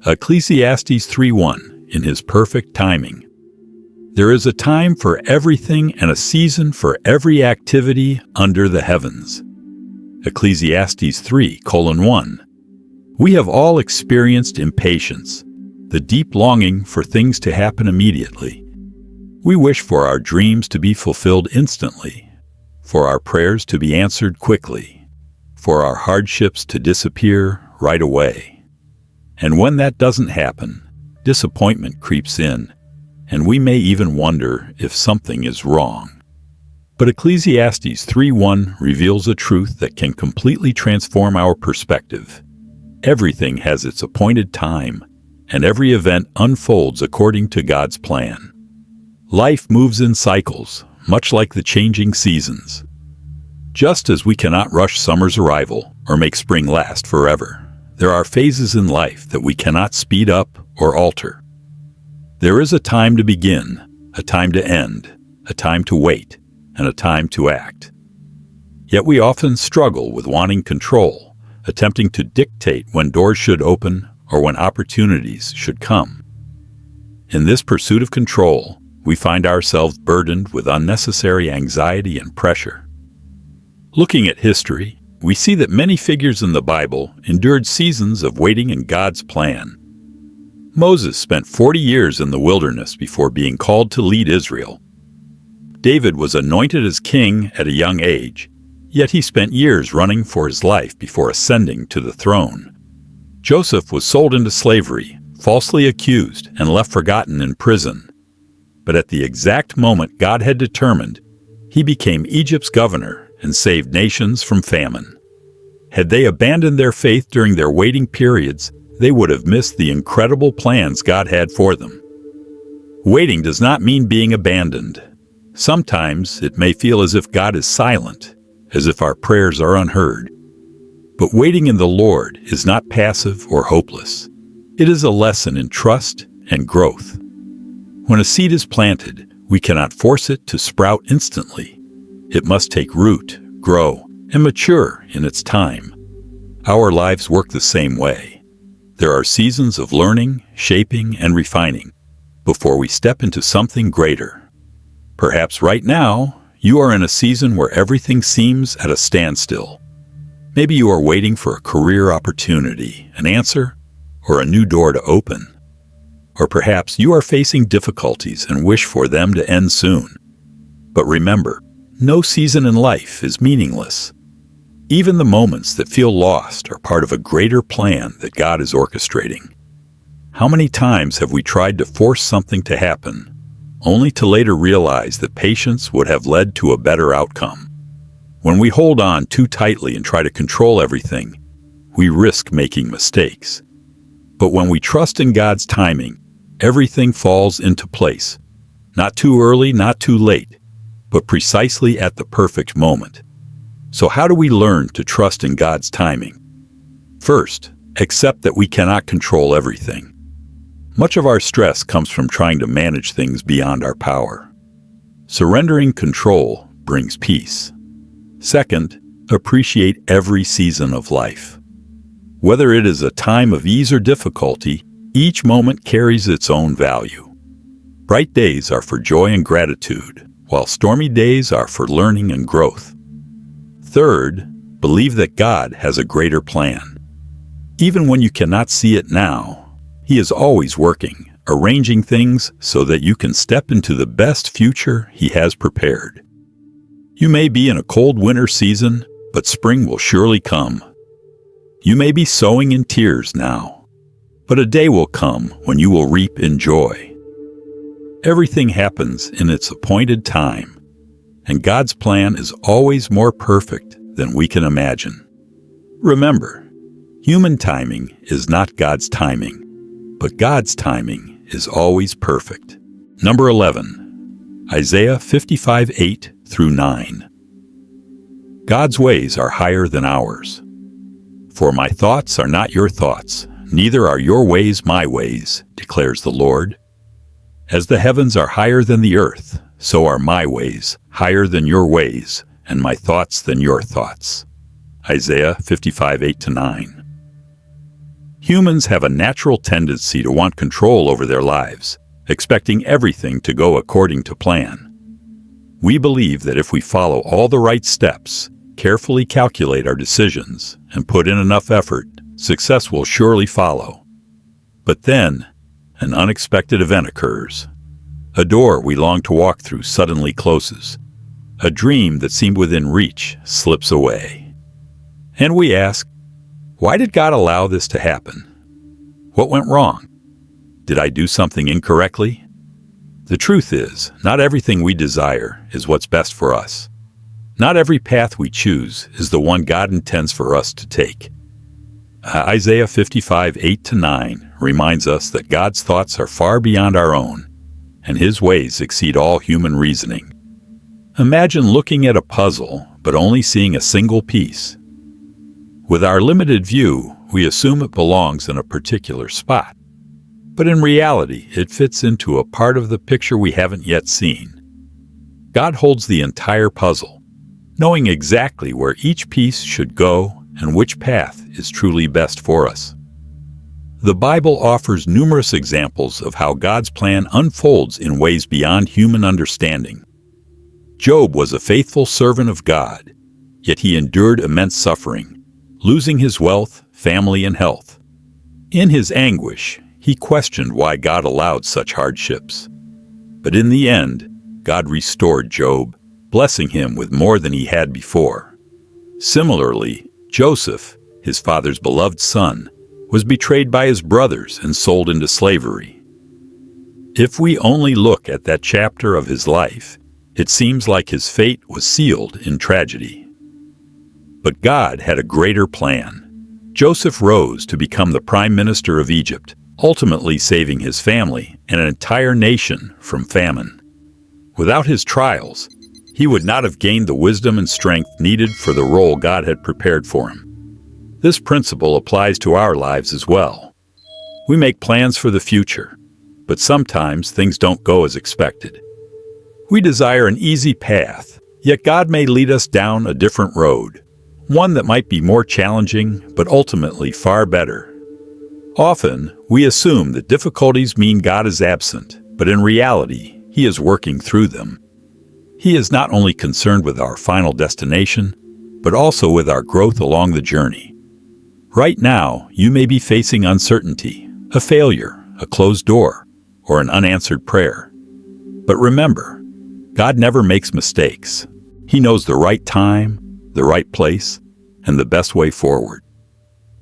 Ecclesiastes 3:1, in His perfect timing. There is a time for everything and a season for every activity under the heavens. Ecclesiastes 3:1. We have all experienced impatience, the deep longing for things to happen immediately. We wish for our dreams to be fulfilled instantly, for our prayers to be answered quickly, for our hardships to disappear right away. And when that doesn't happen, disappointment creeps in, and we may even wonder if something is wrong. But Ecclesiastes 3:1 reveals a truth that can completely transform our perspective. Everything has its appointed time, and every event unfolds according to God's plan. Life moves in cycles, much like the changing seasons. Just as we cannot rush summer's arrival or make spring last forever, there are phases in life that we cannot speed up or alter. There is a time to begin, a time to end, a time to wait, and a time to act. Yet we often struggle with wanting control, attempting to dictate when doors should open or when opportunities should come. In this pursuit of control, we find ourselves burdened with unnecessary anxiety and pressure. Looking at history, we see that many figures in the Bible endured seasons of waiting in God's plan. Moses spent 40 years in the wilderness before being called to lead Israel. David was anointed as king at a young age, Yet he spent years running for his life before ascending to the throne. Joseph was sold into slavery, falsely accused, and left forgotten in prison. But at the exact moment God had determined, he became Egypt's governor and saved nations from famine. Had they abandoned their faith during their waiting periods, they would have missed the incredible plans God had for them. Waiting does not mean being abandoned. Sometimes it may feel as if God is silent, as if our prayers are unheard. But waiting in the Lord is not passive or hopeless. It is a lesson in trust and growth. When a seed is planted, we cannot force it to sprout instantly. It must take root, grow, and mature in its time. Our lives work the same way. There are seasons of learning, shaping, and refining before we step into something greater. Perhaps right now, you are in a season where everything seems at a standstill. Maybe you are waiting for a career opportunity, an answer, or a new door to open. Or perhaps you are facing difficulties and wish for them to end soon. But remember, no season in life is meaningless. Even the moments that feel lost are part of a greater plan that God is orchestrating. How many times have we tried to force something to happen, only to later realize that patience would have led to a better outcome? When we hold on too tightly and try to control everything, we risk making mistakes. But when we trust in God's timing, everything falls into place. Not too early, not too late, but precisely at the perfect moment. So how do we learn to trust in God's timing? First, accept that we cannot control everything. Much of our stress comes from trying to manage things beyond our power. Surrendering control brings peace. Second, appreciate every season of life. Whether it is a time of ease or difficulty, each moment carries its own value. Bright days are for joy and gratitude, while stormy days are for learning and growth. Third, believe that God has a greater plan. Even when you cannot see it now, He is always working, arranging things so that you can step into the best future He has prepared. You may be in a cold winter season, but spring will surely come. You may be sowing in tears now, but a day will come when you will reap in joy. Everything happens in its appointed time, and God's plan is always more perfect than we can imagine. Remember, human timing is not God's timing, but God's timing is always perfect. Number 11, Isaiah 55:8-9. God's ways are higher than ours. For my thoughts are not your thoughts, neither are your ways my ways, declares the Lord. As the heavens are higher than the earth, so are my ways higher than your ways, and my thoughts than your thoughts. Isaiah 55:8-9. Humans have a natural tendency to want control over their lives, expecting everything to go according to plan. We believe that if we follow all the right steps, carefully calculate our decisions, and put in enough effort, success will surely follow. But then, an unexpected event occurs. A door we long to walk through suddenly closes. A dream that seemed within reach slips away. And we ask, why did God allow this to happen? What went wrong? Did I do something incorrectly? The truth is, not everything we desire is what's best for us. Not every path we choose is the one God intends for us to take. Isaiah 55:8-9 reminds us that God's thoughts are far beyond our own, and His ways exceed all human reasoning. Imagine looking at a puzzle, but only seeing a single piece. With our limited view, we assume it belongs in a particular spot. But in reality, it fits into a part of the picture we haven't yet seen. God holds the entire puzzle, knowing exactly where each piece should go and which path is truly best for us. The Bible offers numerous examples of how God's plan unfolds in ways beyond human understanding. Job was a faithful servant of God, yet he endured immense suffering, losing his wealth, family, and health. In his anguish, he questioned why God allowed such hardships. But in the end, God restored Job, blessing him with more than he had before. Similarly, Joseph, his father's beloved son, was betrayed by his brothers and sold into slavery. If we only look at that chapter of his life, it seems like his fate was sealed in tragedy. But God had a greater plan. Joseph rose to become the prime minister of Egypt, ultimately saving his family and an entire nation from famine. Without his trials, he would not have gained the wisdom and strength needed for the role God had prepared for him. This principle applies to our lives as well. We make plans for the future, but sometimes things don't go as expected. We desire an easy path, yet God may lead us down a different road, one that might be more challenging, but ultimately far better. Often, we assume that difficulties mean God is absent, but in reality, He is working through them. He is not only concerned with our final destination, but also with our growth along the journey. Right now, you may be facing uncertainty, a failure, a closed door, or an unanswered prayer. But remember, God never makes mistakes. He knows the right time, the right place, and the best way forward.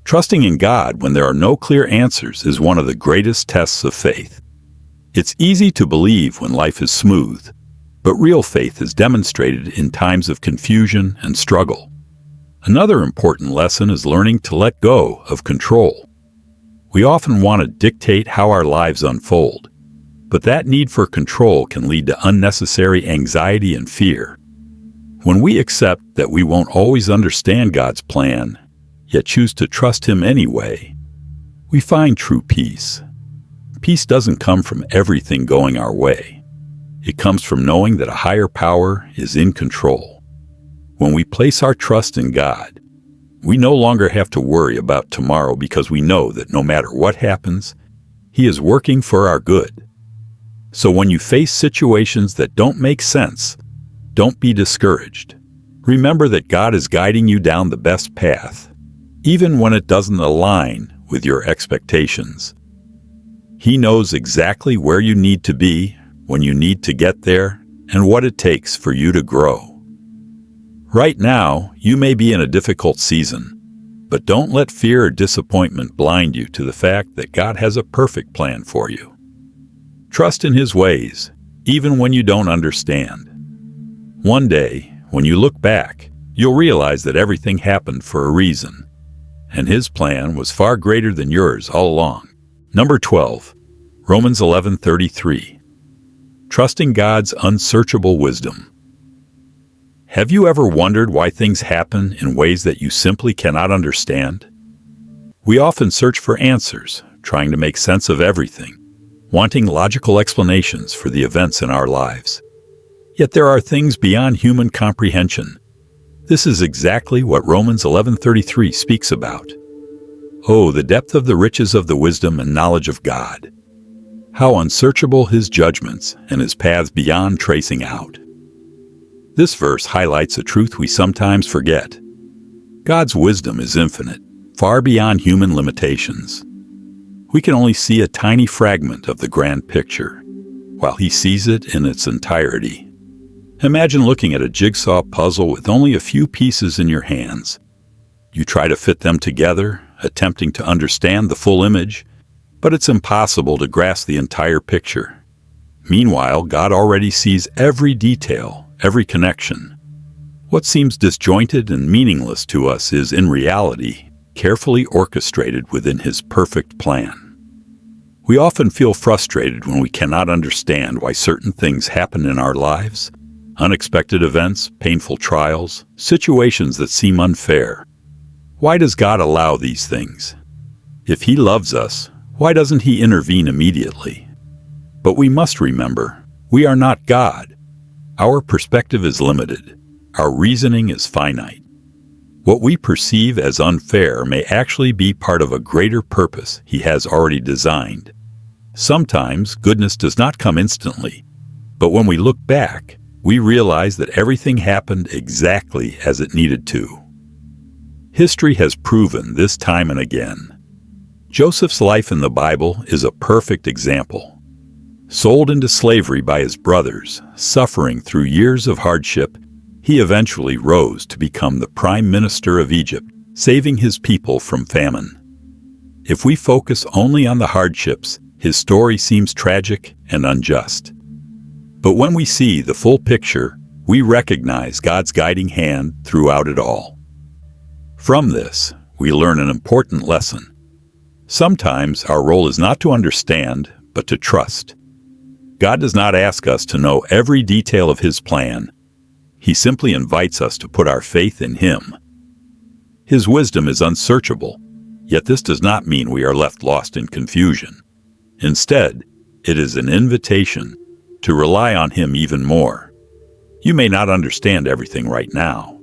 Trusting in God when there are no clear answers is one of the greatest tests of faith. It's easy to believe when life is smooth, but real faith is demonstrated in times of confusion and struggle. Another important lesson is learning to let go of control. We often want to dictate how our lives unfold, but that need for control can lead to unnecessary anxiety and fear. When we accept that we won't always understand God's plan, yet choose to trust Him anyway, we find true peace. Peace doesn't come from everything going our way. It comes from knowing that a higher power is in control. When we place our trust in God, we no longer have to worry about tomorrow because we know that no matter what happens, He is working for our good. So when you face situations that don't make sense, don't be discouraged. Remember that God is guiding you down the best path, even when it doesn't align with your expectations. He knows exactly where you need to be, when you need to get there, and what it takes for you to grow. Right now, you may be in a difficult season, but don't let fear or disappointment blind you to the fact that God has a perfect plan for you. Trust in His ways, even when you don't understand. One day, when you look back, you'll realize that everything happened for a reason, and His plan was far greater than yours all along. Number 12, Romans 11:33. Trusting God's unsearchable wisdom. Have you ever wondered why things happen in ways that you simply cannot understand? We often search for answers, trying to make sense of everything, wanting logical explanations for the events in our lives. Yet there are things beyond human comprehension. This is exactly what Romans 11:33 speaks about. Oh, the depth of the riches of the wisdom and knowledge of God! How unsearchable His judgments and His paths beyond tracing out. This verse highlights a truth we sometimes forget. God's wisdom is infinite, far beyond human limitations. We can only see a tiny fragment of the grand picture, while He sees it in its entirety. Imagine looking at a jigsaw puzzle with only a few pieces in your hands. You try to fit them together, attempting to understand the full image, but it's impossible to grasp the entire picture. Meanwhile, God already sees every detail, every connection. What seems disjointed and meaningless to us is, in reality, carefully orchestrated within His perfect plan. We often feel frustrated when we cannot understand why certain things happen in our lives. Unexpected events, painful trials, situations that seem unfair. Why does God allow these things? If He loves us, why doesn't He intervene immediately? But we must remember, we are not God. Our perspective is limited. Our reasoning is finite. What we perceive as unfair may actually be part of a greater purpose He has already designed. Sometimes goodness does not come instantly, but when we look back, we realize that everything happened exactly as it needed to. History has proven this time and again. Joseph's life in the Bible is a perfect example. Sold into slavery by his brothers, suffering through years of hardship, He eventually rose to become the prime minister of Egypt, saving his people from famine. If we focus only on the hardships, his story seems tragic and unjust. But when we see the full picture, we recognize God's guiding hand throughout it all. From this, we learn an important lesson. Sometimes our role is not to understand, but to trust. God does not ask us to know every detail of His plan. He simply invites us to put our faith in Him. His wisdom is unsearchable, yet this does not mean we are left lost in confusion. Instead, it is an invitation to rely on Him even more. You may not understand everything right now.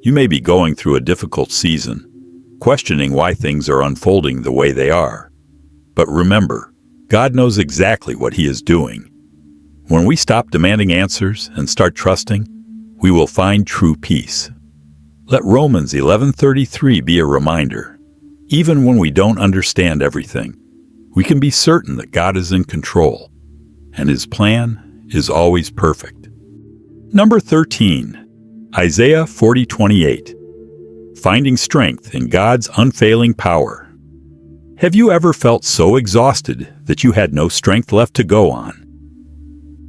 You may be going through a difficult season, questioning why things are unfolding the way they are. But remember, God knows exactly what He is doing. When we stop demanding answers and start trusting, we will find true peace. Let Romans 11:33 be a reminder. Even when we don't understand everything, we can be certain that God is in control, and His plan is always perfect. Number 13, Isaiah 40:28. Finding strength in God's unfailing power. Have you ever felt so exhausted that you had no strength left to go on?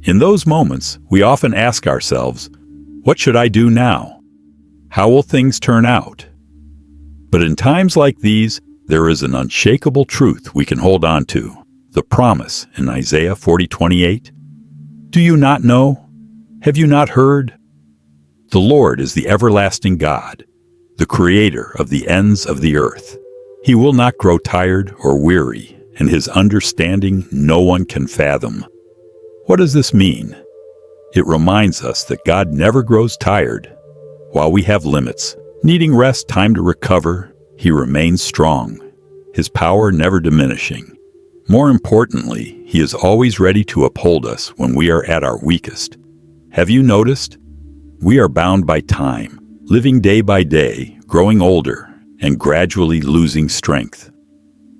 In those moments, we often ask ourselves, what should I do now? How will things turn out? But in times like these, there is an unshakable truth we can hold on to, the promise in Isaiah 40:28. Do you not know? Have you not heard? The Lord is the everlasting God, the creator of the ends of the earth. He will not grow tired or weary, and His understanding no one can fathom. What does this mean? It reminds us that God never grows tired. While we have limits, needing rest, time to recover, He remains strong, His power never diminishing. More importantly, He is always ready to uphold us when we are at our weakest. Have you noticed? We are bound by time, living day by day, growing older, and gradually losing strength.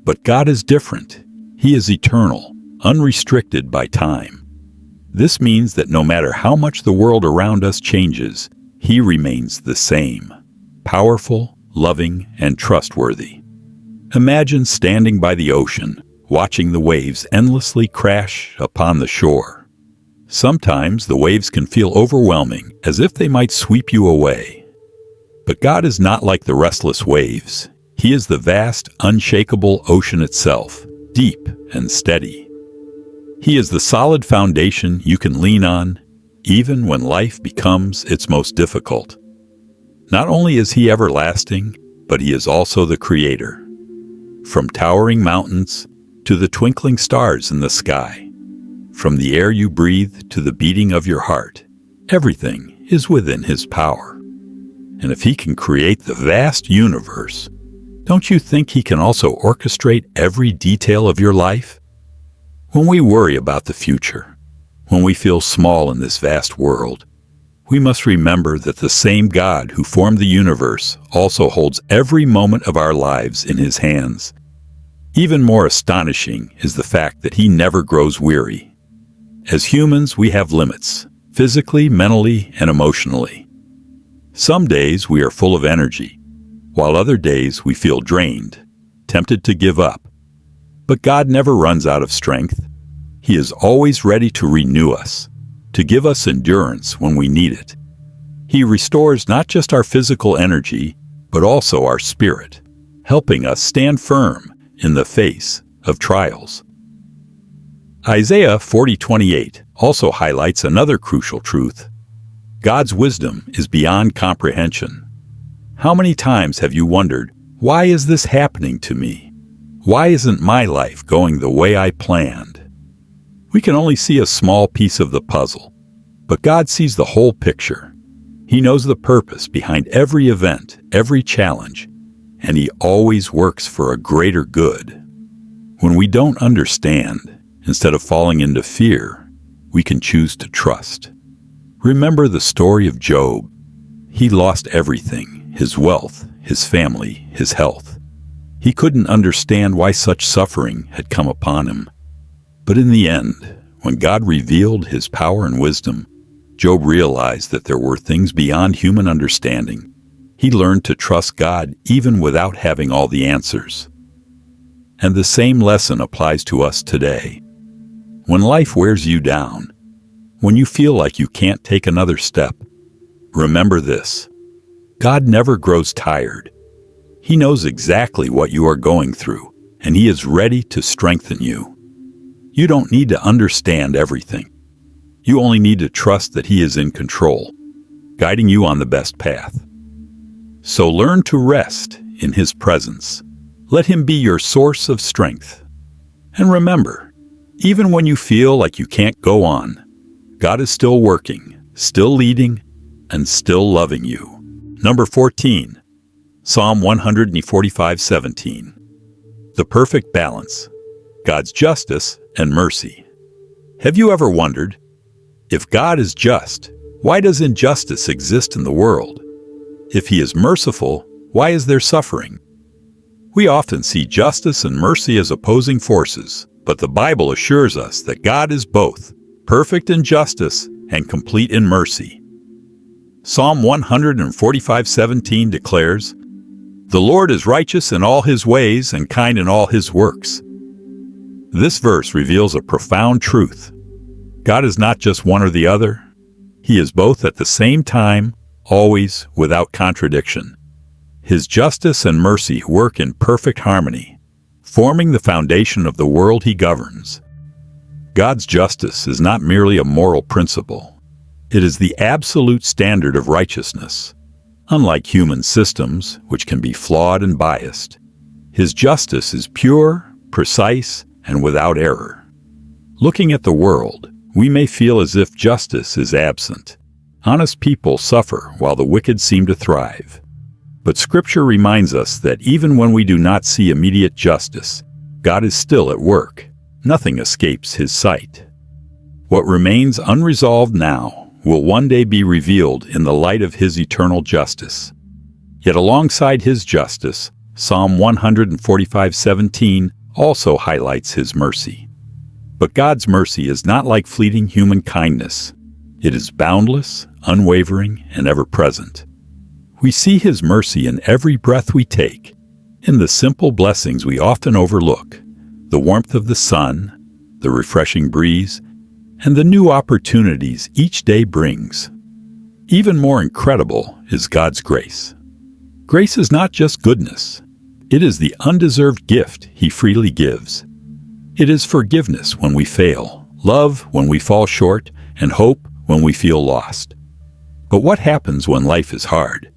But God is different. He is eternal, unrestricted by time. This means that no matter how much the world around us changes, He remains the same, powerful, loving, and trustworthy. Imagine standing by the ocean, watching the waves endlessly crash upon the shore. Sometimes the waves can feel overwhelming, as if they might sweep you away. But God is not like the restless waves. He is the vast, unshakable ocean itself, deep and steady. He is the solid foundation you can lean on, even when life becomes its most difficult. Not only is He everlasting, but He is also the Creator. From towering mountains to the twinkling stars in the sky, from the air you breathe to the beating of your heart, everything is within His power. And if He can create the vast universe, don't you think He can also orchestrate every detail of your life? When we worry about the future, when we feel small in this vast world, we must remember that the same God who formed the universe also holds every moment of our lives in His hands. Even more astonishing is the fact that He never grows weary. As humans, we have limits, physically, mentally, and emotionally. Some days we are full of energy, while other days we feel drained, tempted to give up. But God never runs out of strength. He is always ready to renew us, to give us endurance when we need it. He restores not just our physical energy, but also our spirit, helping us stand firm in the face of trials. Isaiah 40:28 also highlights another crucial truth. God's wisdom is beyond comprehension. How many times have you wondered, why is this happening to me? Why isn't my life going the way I planned? We can only see a small piece of the puzzle, but God sees the whole picture. He knows the purpose behind every event, every challenge, and He always works for a greater good. When we don't understand, instead of falling into fear, we can choose to trust. Remember the story of Job. He lost everything, his wealth, his family, his health. He couldn't understand why such suffering had come upon him. But in the end, when God revealed His power and wisdom, Job realized that there were things beyond human understanding. He learned to trust God even without having all the answers. And the same lesson applies to us today. When life wears you down, when you feel like you can't take another step, remember this: God never grows tired. He knows exactly what you are going through, and He is ready to strengthen you. You don't need to understand everything. You only need to trust that He is in control, guiding you on the best path. So learn to rest in His presence. Let Him be your source of strength. And remember, even when you feel like you can't go on, God is still working, still leading, and still loving you. Number 14, Psalm 145:17. The perfect balance, God's justice and mercy. Have you ever wondered, if God is just, why does injustice exist in the world? If He is merciful, why is there suffering? We often see justice and mercy as opposing forces, but the Bible assures us that God is both, perfect in justice and complete in mercy. Psalm 145:17 declares, "The Lord is righteous in all His ways and kind in all His works." This verse reveals a profound truth. God is not just one or the other. He is both at the same time, always, without contradiction. His justice and mercy work in perfect harmony, forming the foundation of the world He governs. God's justice is not merely a moral principle. It is the absolute standard of righteousness. Unlike human systems, which can be flawed and biased, His justice is pure, precise, and without error. Looking at the world, we may feel as if justice is absent. Honest people suffer while the wicked seem to thrive. But Scripture reminds us that even when we do not see immediate justice, God is still at work. Nothing escapes His sight. What remains unresolved now will one day be revealed in the light of His eternal justice. Yet alongside His justice, Psalm 145:17 also highlights His mercy. But God's mercy is not like fleeting human kindness. It is boundless, unwavering, and ever-present. We see His mercy in every breath we take, in the simple blessings we often overlook, the warmth of the sun, the refreshing breeze, and the new opportunities each day brings. Even more incredible is God's grace. Grace is not just goodness. It is the undeserved gift He freely gives. It is forgiveness when we fail, love when we fall short, and hope when we feel lost. But what happens when life is hard?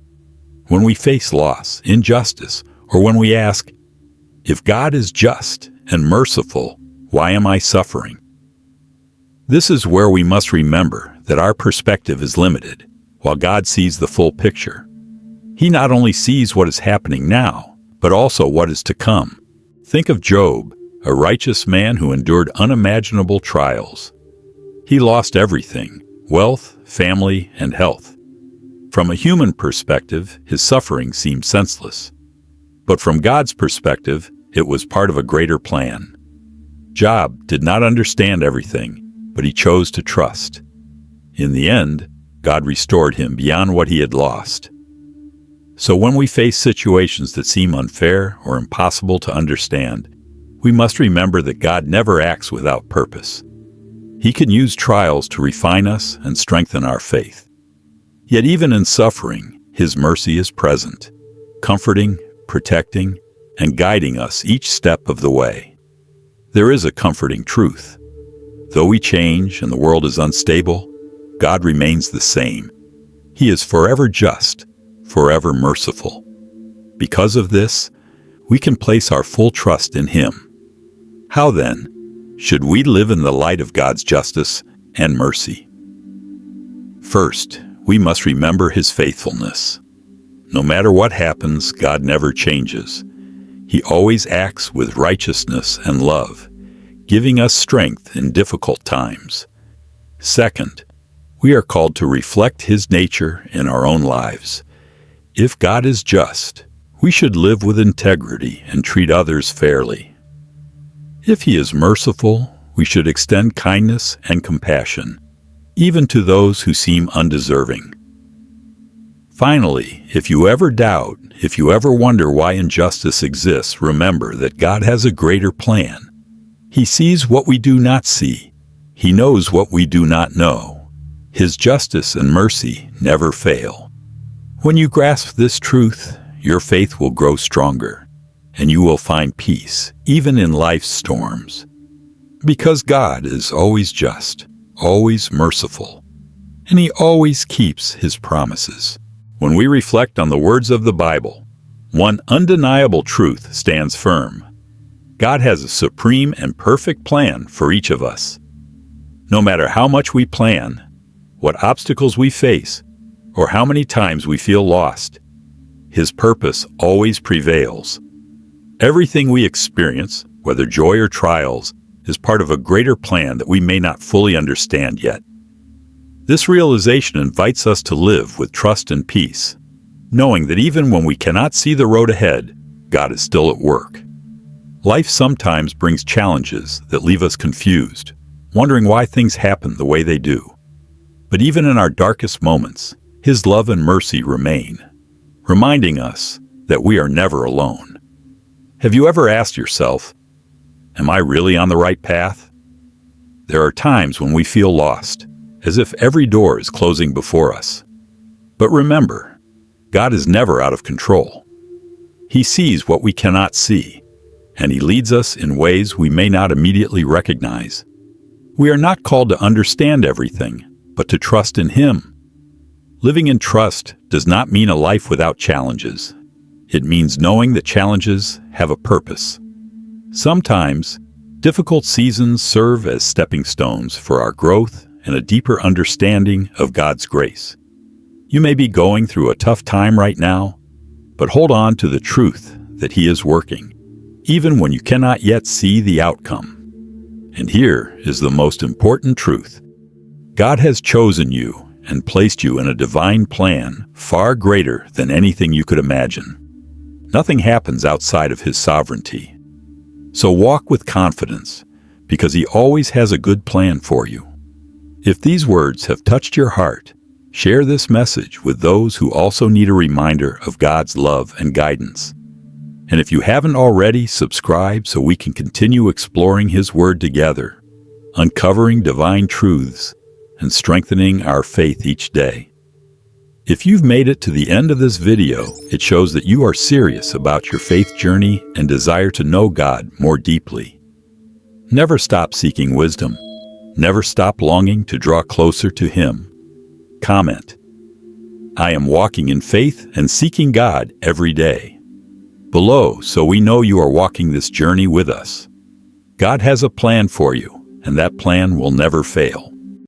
When we face loss, injustice, or when we ask, if God is just and merciful, why am I suffering? This is where we must remember that our perspective is limited, while God sees the full picture. He not only sees what is happening now, but also what is to come. Think of Job, a righteous man who endured unimaginable trials. He lost everything: wealth, family, and health. From a human perspective, his suffering seemed senseless. But from God's perspective, it was part of a greater plan. Job did not understand everything, but he chose to trust. In the end, God restored him beyond what he had lost. So when we face situations that seem unfair or impossible to understand, we must remember that God never acts without purpose. He can use trials to refine us and strengthen our faith. Yet even in suffering, His mercy is present, comforting, protecting, and guiding us each step of the way. There is a comforting truth. Though we change and the world is unstable, God remains the same. He is forever just, forever merciful. Because of this, we can place our full trust in Him. How then should we live in the light of God's justice and mercy? First, we must remember His faithfulness. No matter what happens, God never changes. He always acts with righteousness and love, giving us strength in difficult times. Second, we are called to reflect His nature in our own lives. If God is just, we should live with integrity and treat others fairly. If He is merciful, we should extend kindness and compassion, even to those who seem undeserving. Finally, if you ever doubt, if you ever wonder why injustice exists, remember that God has a greater plan. He sees what we do not see. He knows what we do not know. His justice and mercy never fail. When you grasp this truth, your faith will grow stronger, and you will find peace, even in life's storms. Because God is always just, always merciful, and He always keeps His promises. When we reflect on the words of the Bible, one undeniable truth stands firm. God has a supreme and perfect plan for each of us. No matter how much we plan, what obstacles we face, or how many times we feel lost, His purpose always prevails. Everything we experience, whether joy or trials, is part of a greater plan that we may not fully understand yet. This realization invites us to live with trust and peace, knowing that even when we cannot see the road ahead, God is still at work. Life sometimes brings challenges that leave us confused, wondering why things happen the way they do. But even in our darkest moments, His love and mercy remain, reminding us that we are never alone. Have you ever asked yourself, am I really on the right path? There are times when we feel lost, as if every door is closing before us. But remember, God is never out of control. He sees what we cannot see, and He leads us in ways we may not immediately recognize. We are not called to understand everything, but to trust in Him. Living in trust does not mean a life without challenges. It means knowing that challenges have a purpose. Sometimes, difficult seasons serve as stepping stones for our growth and a deeper understanding of God's grace. You may be going through a tough time right now, but hold on to the truth that He is working, even when you cannot yet see the outcome. And here is the most important truth. God has chosen you and placed you in a divine plan far greater than anything you could imagine. Nothing happens outside of His sovereignty. So walk with confidence, because He always has a good plan for you. If these words have touched your heart, share this message with those who also need a reminder of God's love and guidance. And if you haven't already, subscribe so we can continue exploring His Word together, uncovering divine truths and strengthening our faith each day. If you've made it to the end of this video, it shows that you are serious about your faith journey and desire to know God more deeply. Never stop seeking wisdom. Never stop longing to draw closer to Him. Comment, I am walking in faith and seeking God every day, below, so we know you are walking this journey with us. God has a plan for you, and that plan will never fail.